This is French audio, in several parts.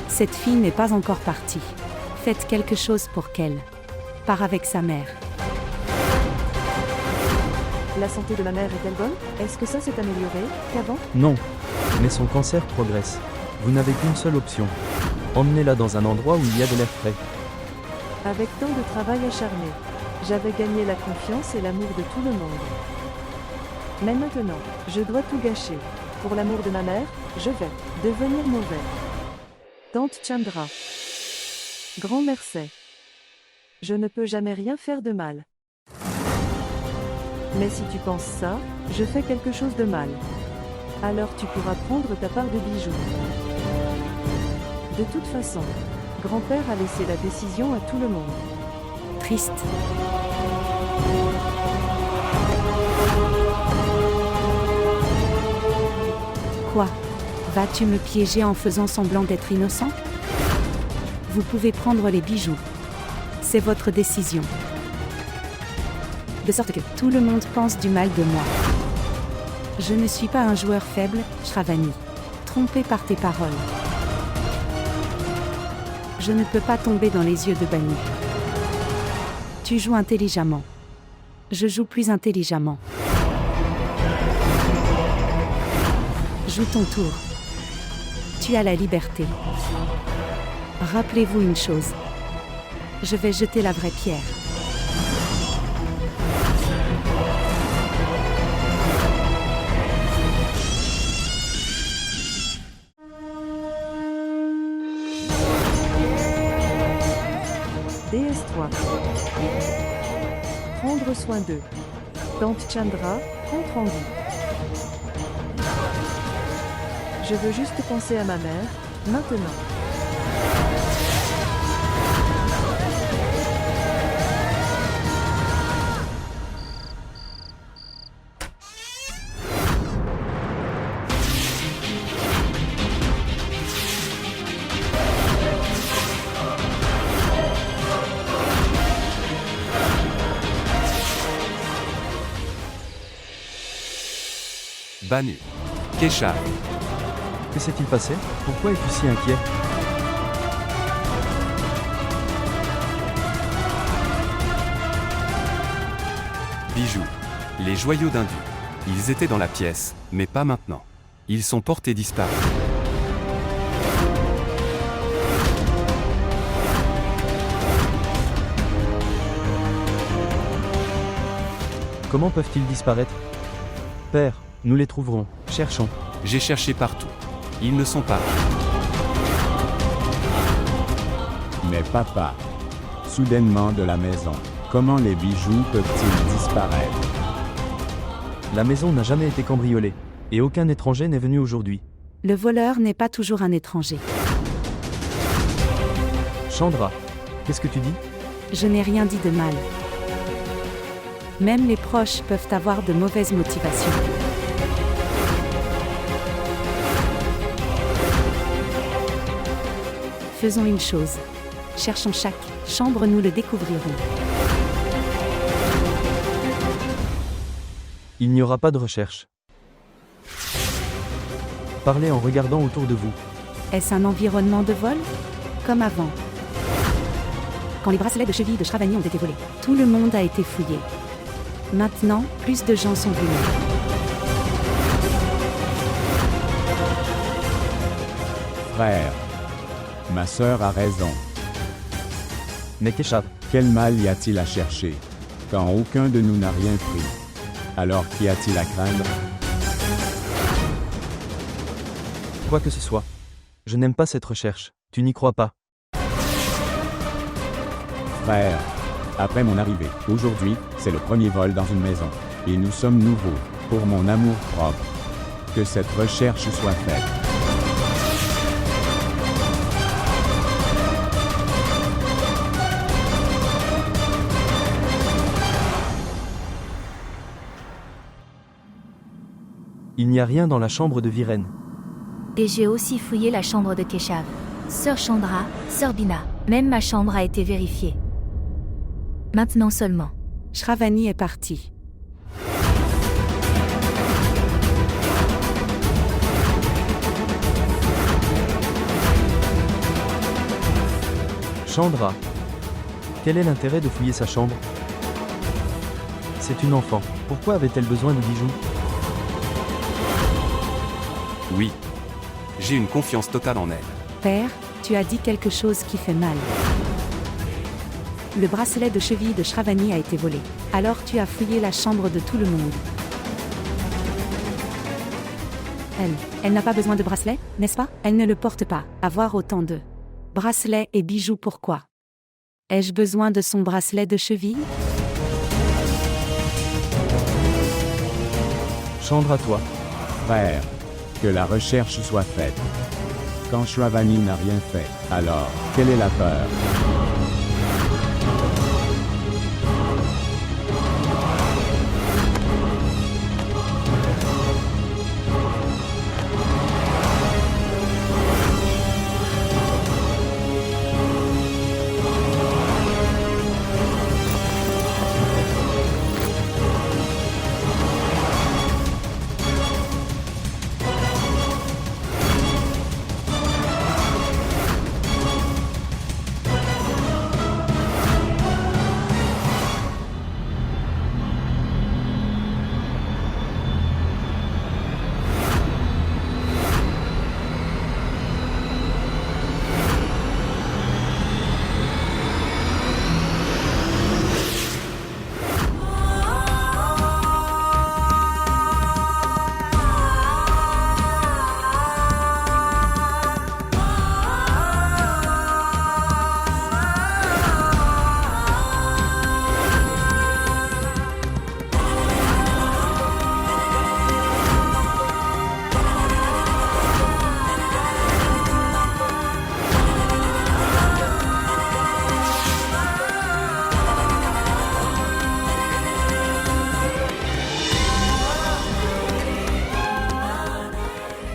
Cette fille n'est pas encore partie. Faites quelque chose pour qu'elle part avec sa mère. La santé de ma mère est-elle bonne? Est-ce que ça s'est amélioré qu'avant? Non, mais son cancer progresse. Vous n'avez qu'une seule option. Emmenez-la dans un endroit où il y a de l'air frais. Avec tant de travail acharné, j'avais gagné la confiance et l'amour de tout le monde. Mais maintenant, je dois tout gâcher. Pour l'amour de ma mère, je vais devenir mauvais. Tante Chandra. Grand merci. Je ne peux jamais rien faire de mal. Mais si tu penses ça, je fais quelque chose de mal. Alors tu pourras prendre ta part de bijoux. De toute façon, grand-père a laissé la décision à tout le monde. Triste. Quoi? Vas-tu me piéger en faisant semblant d'être innocent? Vous pouvez prendre les bijoux. C'est votre décision. De sorte que tout le monde pense du mal de moi. Je ne suis pas un joueur faible, Shravani. Trompé par tes paroles. Je ne peux pas tomber dans les yeux de Banu. Tu joues intelligemment. Je joue plus intelligemment. Joue ton tour. Tu as la liberté. Rappelez-vous une chose. Je vais jeter la vraie pierre. DS3. Prendre soin d'eux. Tante Chandra, compte rendu. Je veux juste penser à ma mère, maintenant. Banu. Keshav. Que s'est-il passé? Pourquoi es-tu si inquiet? Bijoux. Les joyaux d'Indu. Ils étaient dans la pièce, mais pas maintenant. Ils sont portés disparus. Comment peuvent-ils disparaître? Père, nous les trouverons. Cherchons. J'ai cherché partout. Ils ne sont pas. Mais papa, soudainement de la maison, comment les bijoux peuvent-ils disparaître? La maison n'a jamais été cambriolée. Et aucun étranger n'est venu aujourd'hui. Le voleur n'est pas toujours un étranger. Chandra, qu'est-ce que tu dis? Je n'ai rien dit de mal. Même les proches peuvent avoir de mauvaises motivations. Faisons une chose. Cherchons chaque chambre, nous le découvrirons. Il n'y aura pas de recherche. Parlez en regardant autour de vous. Est-ce un environnement de vol? Comme avant. Quand les bracelets de cheville de Shravani ont été volés, tout le monde a été fouillé. Maintenant, plus de gens sont venus. Frère, ma sœur a raison. Mais Keshav, Quel mal y a-t-il à chercher, quand aucun de nous n'a rien pris? Alors qu'y a-t-il à craindre? quoi que ce soit. Je n'aime pas cette recherche. Tu n'y crois pas? Frère, après mon arrivée, aujourd'hui, c'est le premier vol dans une maison. Et nous sommes nouveaux, pour mon amour propre. Que cette recherche soit faite. Il n'y a rien dans la chambre de Viren. Et j'ai aussi fouillé la chambre de Keshav. Sœur Chandra, Sœur Bina, même ma chambre a été vérifiée. Maintenant seulement. Shravani est parti. Chandra. Quel est l'intérêt de fouiller sa chambre? C'est une enfant. Pourquoi avait-elle besoin de bijoux? Oui. J'ai une confiance totale en elle. Père, tu as dit quelque chose qui fait mal. Le bracelet de cheville de Shravani a été volé. Alors tu as fouillé la chambre de tout le monde. Elle n'a pas besoin de bracelet, n'est-ce pas? Elle ne le porte pas. Avoir autant de bracelets et bijoux, pourquoi? Ai-je besoin de son bracelet de cheville? Chandra, toi. Frère, que la recherche soit faite. Quand Shravani n'a rien fait, alors, quelle est la peur?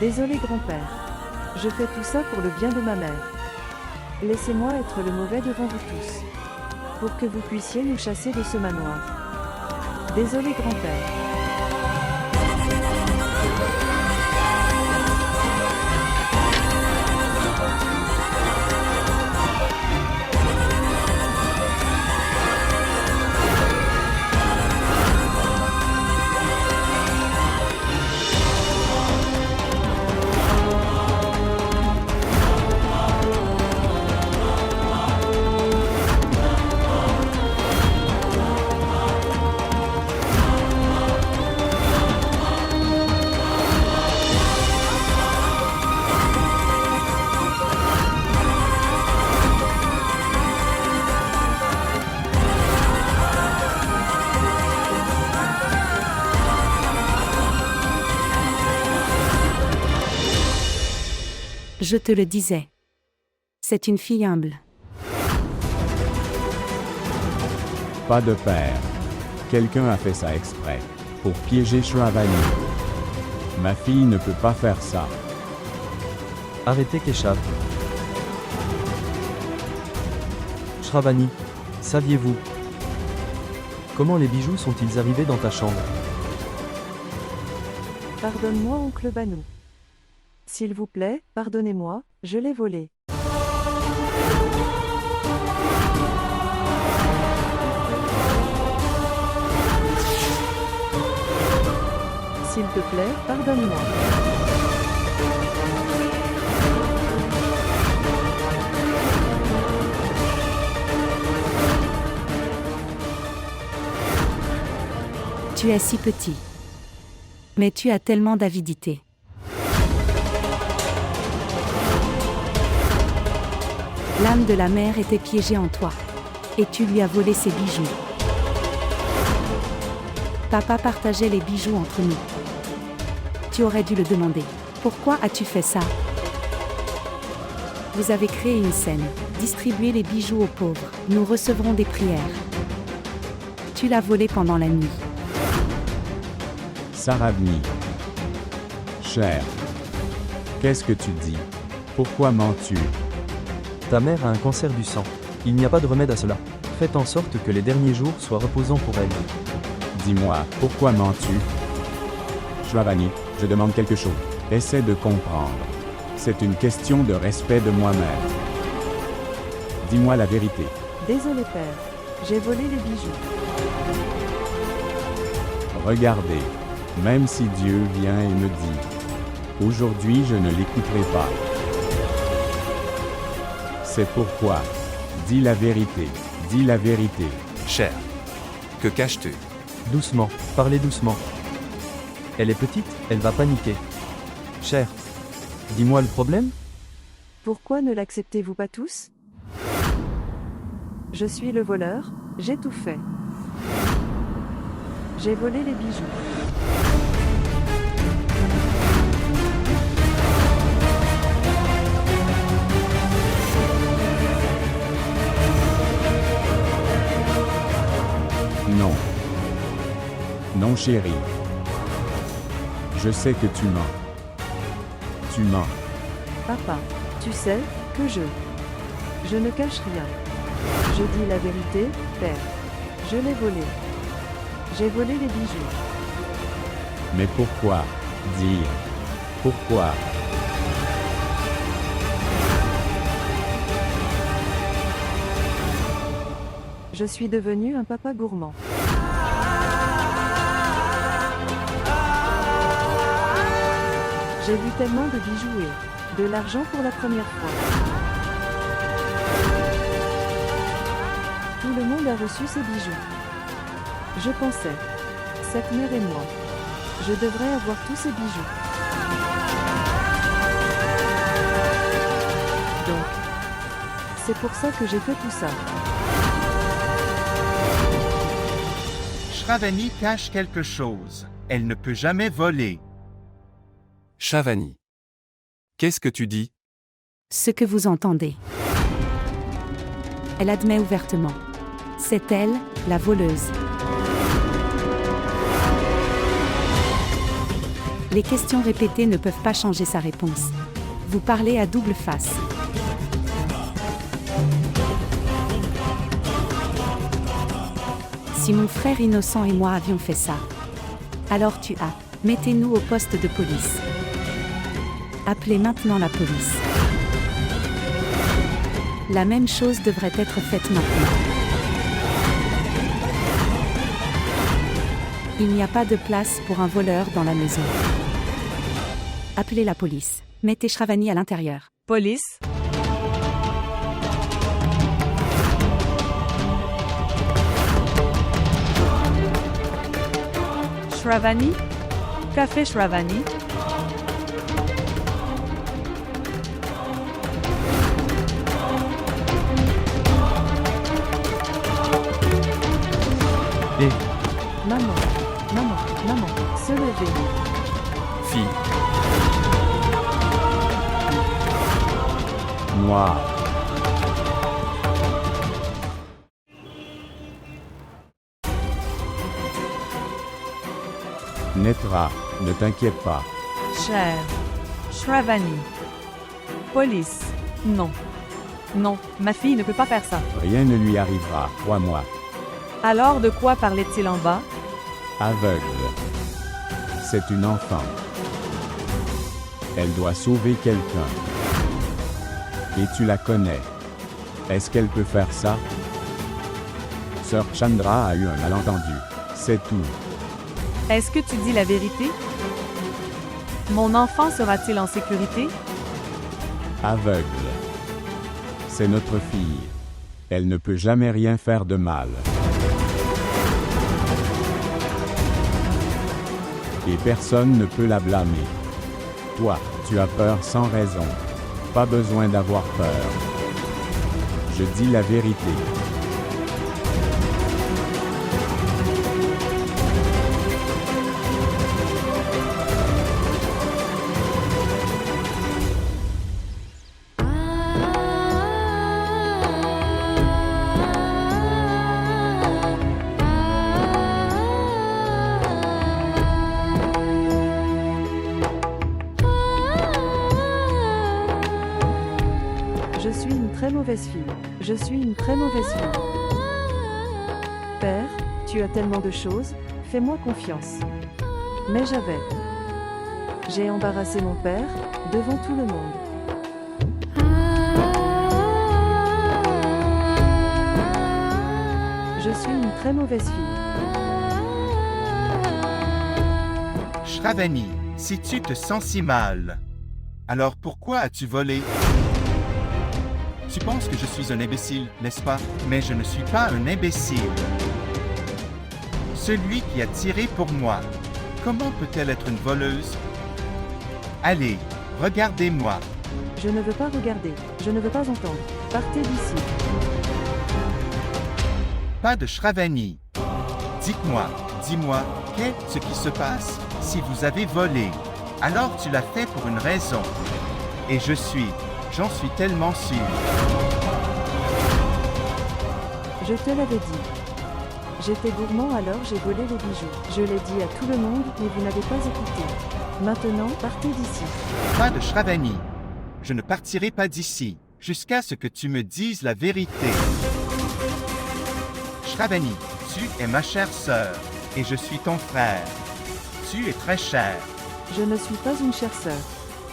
Désolé grand-père. Je fais tout ça pour le bien de ma mère. Laissez-moi être le mauvais devant vous tous. Pour que vous puissiez nous chasser de ce manoir. Désolé grand-père. Je te le disais. C'est une fille humble. Pas de père. Quelqu'un a fait ça exprès. Pour piéger Shravani. Ma fille ne peut pas faire ça. Arrêtez Keshav. Shravani, saviez-vous? Comment les bijoux sont-ils arrivés dans ta chambre? Pardonne-moi oncle Banu. S'il vous plaît, pardonnez-moi, je l'ai volé. S'il te plaît, pardonne-moi. Tu es si petit. Mais tu as tellement d'avidité. L'âme de la mère était piégée en toi. Et tu lui as volé ses bijoux. Papa partageait les bijoux entre nous. Tu aurais dû le demander. Pourquoi as-tu fait ça? Vous avez créé une scène. Distribuez les bijoux aux pauvres. Nous recevrons des prières. Tu l'as volé pendant la nuit. Saravni. Cher. Qu'est-ce que tu dis? Pourquoi mens-tu? Ta mère a un cancer du sang. Il n'y a pas de remède à cela. Faites en sorte que les derniers jours soient reposants pour elle. Dis-moi, pourquoi mens-tu? Shravani, je demande quelque chose. Essaie de comprendre. C'est une question de respect de moi-même. Dis-moi la vérité. Désolé père. J'ai volé les bijoux. Regardez. Même si Dieu vient et me dit, aujourd'hui je ne l'écouterai pas. C'est pourquoi, dis la vérité, dis la vérité. Cher. Que caches-tu? Doucement, parlez doucement. Elle est petite, elle va paniquer. Cher. Dis-moi le problème? Pourquoi ne l'acceptez-vous pas tous? Je suis le voleur, j'ai tout fait. J'ai volé les bijoux. Non. Non chérie. Je sais que tu mens. Tu mens. Papa, tu sais que je ne cache rien. Je dis la vérité, père. Je l'ai volé. J'ai volé les bijoux. Mais pourquoi? Dire. Pourquoi? Je suis devenu un papa gourmand. J'ai vu tellement de bijoux et de l'argent pour la première fois. Tout le monde a reçu ces bijoux. Je pensais, cette mère et moi, je devrais avoir tous ces bijoux. Donc, c'est pour ça que j'ai fait tout ça. Shravani cache quelque chose. Elle ne peut jamais voler. Shravani. Qu'est-ce que tu dis? Ce que vous entendez. Elle admet ouvertement. C'est elle, la voleuse. Les questions répétées ne peuvent pas changer sa réponse. Vous parlez à double face. Si mon frère innocent et moi avions fait ça, alors tu as. Mettez-nous au poste de police. Appelez maintenant la police. La même chose devrait être faite maintenant. Il n'y a pas de place pour un voleur dans la maison. Appelez la police. Mettez Shravani à l'intérieur. Police? Shravani? Qu'a fait Shravani? Et Maman, se lever. Fille. Noir. Netra, ne t'inquiète pas. Cher. Shravani. Police. Non. Non, ma fille ne peut pas faire ça. Rien ne lui arrivera, crois-moi. Alors de quoi parlait-il en bas? Aveugle. C'est une enfant. Elle doit sauver quelqu'un. Et tu la connais. Est-ce qu'elle peut faire ça? Sœur Chandra a eu un malentendu. C'est tout. Est-ce que tu dis la vérité? Mon enfant sera-t-il en sécurité? Aveugle. C'est notre fille. Elle ne peut jamais rien faire de mal. Et personne ne peut la blâmer. Toi, tu as peur sans raison. Pas besoin d'avoir peur. Je dis la vérité. Je suis une très mauvaise fille. Je suis une très mauvaise fille. Père, tu as tellement de choses, fais-moi confiance. Mais j'ai embarrassé mon père, devant tout le monde. mauvaise fille. Shravani, si tu te sens si mal, alors pourquoi as-tu volé? Tu penses que je suis un imbécile, n'est-ce pas? Mais je ne suis pas un imbécile. Celui qui a tiré pour moi, comment peut-elle être une voleuse? Allez, regardez-moi. Je ne veux pas regarder. Je ne veux pas entendre. Partez d'ici. Pas de Shravani. Dis-moi, qu'est-ce qui se passe? Si vous avez volé, alors tu l'as fait pour une raison. Et j'en suis tellement sûr. Je te l'avais dit. J'étais gourmand alors j'ai volé les bijoux. Je l'ai dit à tout le monde, mais vous n'avez pas écouté. Maintenant, partez d'ici. Pas de Shravani. Je ne partirai pas d'ici, jusqu'à ce que tu me dises la vérité. Shravani, tu es ma chère sœur, et je suis ton frère. Tu es très cher. Je ne suis pas une chère sœur.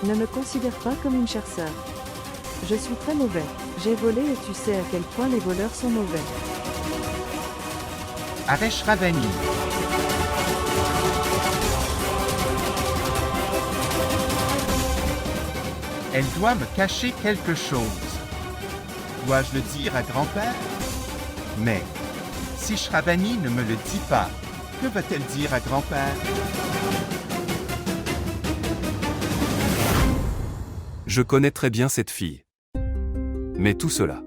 Ne me considère pas comme une chère sœur. Je suis très mauvais. J'ai volé et tu sais à quel point les voleurs sont mauvais. Arrête Shravani. Elle doit me cacher quelque chose. Dois-je le dire à grand-père? Mais, si Shravani ne me le dit pas, que va-t-elle dire à grand-père? Je connais très bien cette fille. Mais tout cela,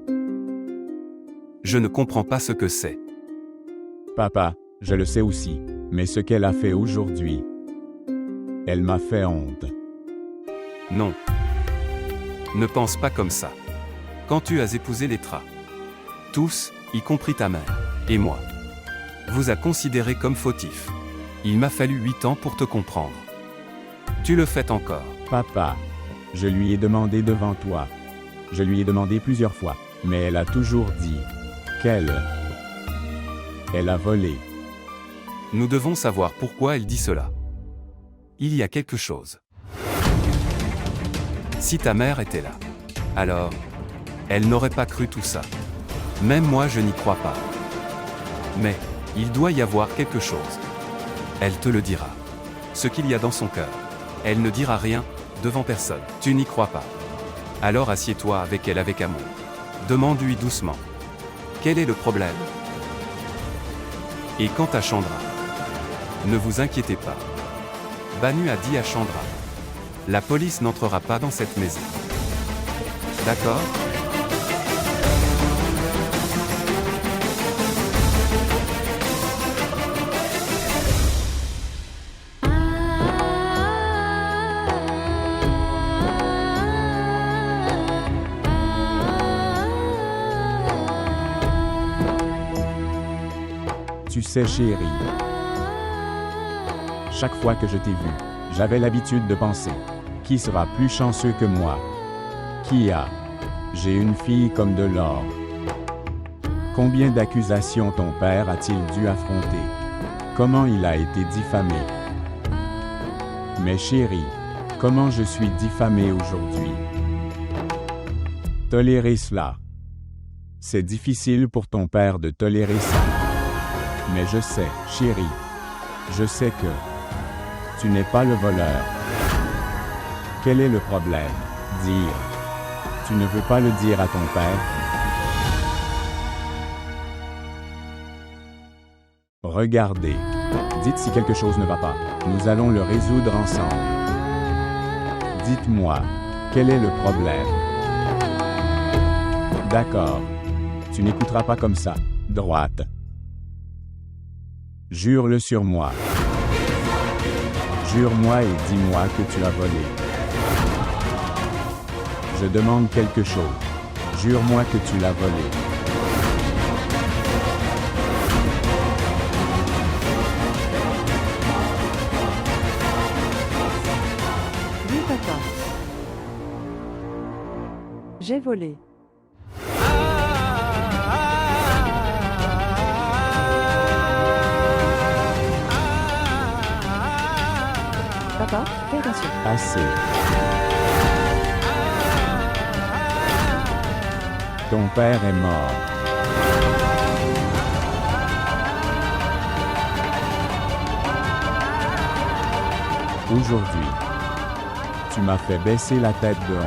je ne comprends pas ce que c'est. Papa, je le sais aussi, mais ce qu'elle a fait aujourd'hui, elle m'a fait honte. Non. Ne pense pas comme ça. Quand tu as épousé Letra, tous, y compris ta mère, et moi, vous a considéré comme fautif. Il m'a fallu 8 ans pour te comprendre. Tu le fais encore. Papa, je lui ai demandé devant toi. Je lui ai demandé plusieurs fois, mais elle a toujours dit qu'elle a volé. Nous devons savoir pourquoi elle dit cela. Il y a quelque chose. Si ta mère était là, alors, elle n'aurait pas cru tout ça. Même moi je n'y crois pas. Mais, il doit y avoir quelque chose. Elle te le dira. Ce qu'il y a dans son cœur. Elle ne dira rien, devant personne. Tu n'y crois pas. Alors assieds-toi avec elle avec amour. Demande-lui doucement. Quel est le problème? Et quant à Chandra, ne vous inquiétez pas. Banu a dit à Chandra, la police n'entrera pas dans cette maison. D'accord? Tu sais, chérie, chaque fois que je t'ai vu, j'avais l'habitude de penser, qui sera plus chanceux que moi? J'ai une fille comme de l'or. Combien d'accusations ton père a-t-il dû affronter? Comment il a été diffamé? Mais chérie, comment je suis diffamé aujourd'hui? Tolérer cela. C'est difficile pour ton père de tolérer ça. Mais je sais, chérie, je sais que tu n'es pas le voleur. Quel est le problème? Dire. Tu ne veux pas le dire à ton père? Regardez. Dites si quelque chose ne va pas. Nous allons le résoudre ensemble. Dites-moi, quel est le problème? D'accord. Tu n'écouteras pas comme ça. Droite. Jure-le sur moi. Jure-moi et dis-moi que tu as volé. Je demande quelque chose. Jure-moi que tu l'as volé. Oui, papa. J'ai volé. Papa, fais attention. Assez. Ton père est mort. Aujourd'hui, tu m'as fait baisser la tête de honte.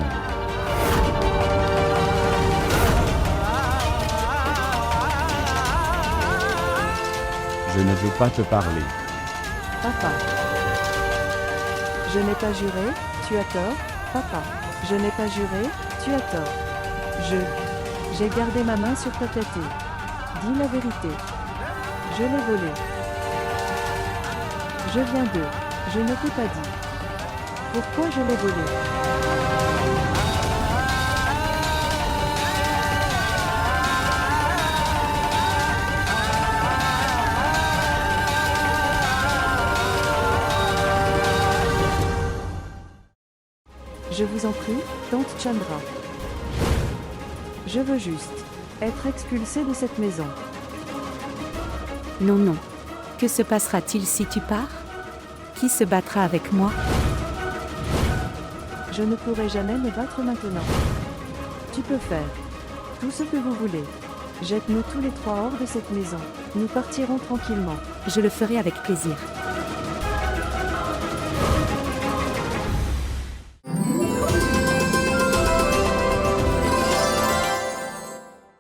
Je ne veux pas te parler. Papa. Je n'ai pas juré, tu as tort, papa. Je n'ai pas juré, tu as tort. J'ai gardé ma main sur ta tête et dis la vérité. Je l'ai volé. Je viens d'eux. Je ne t'ai pas dit. Pourquoi je l'ai volé? Je vous en prie, tante Chandra. Je veux juste être expulsée de cette maison. Non, non. Que se passera-t-il si tu pars? Qui se battra avec moi? Je ne pourrai jamais me battre maintenant. Tu peux faire tout ce que vous voulez. Jette-nous tous les trois hors de cette maison. Nous partirons tranquillement. Je le ferai avec plaisir.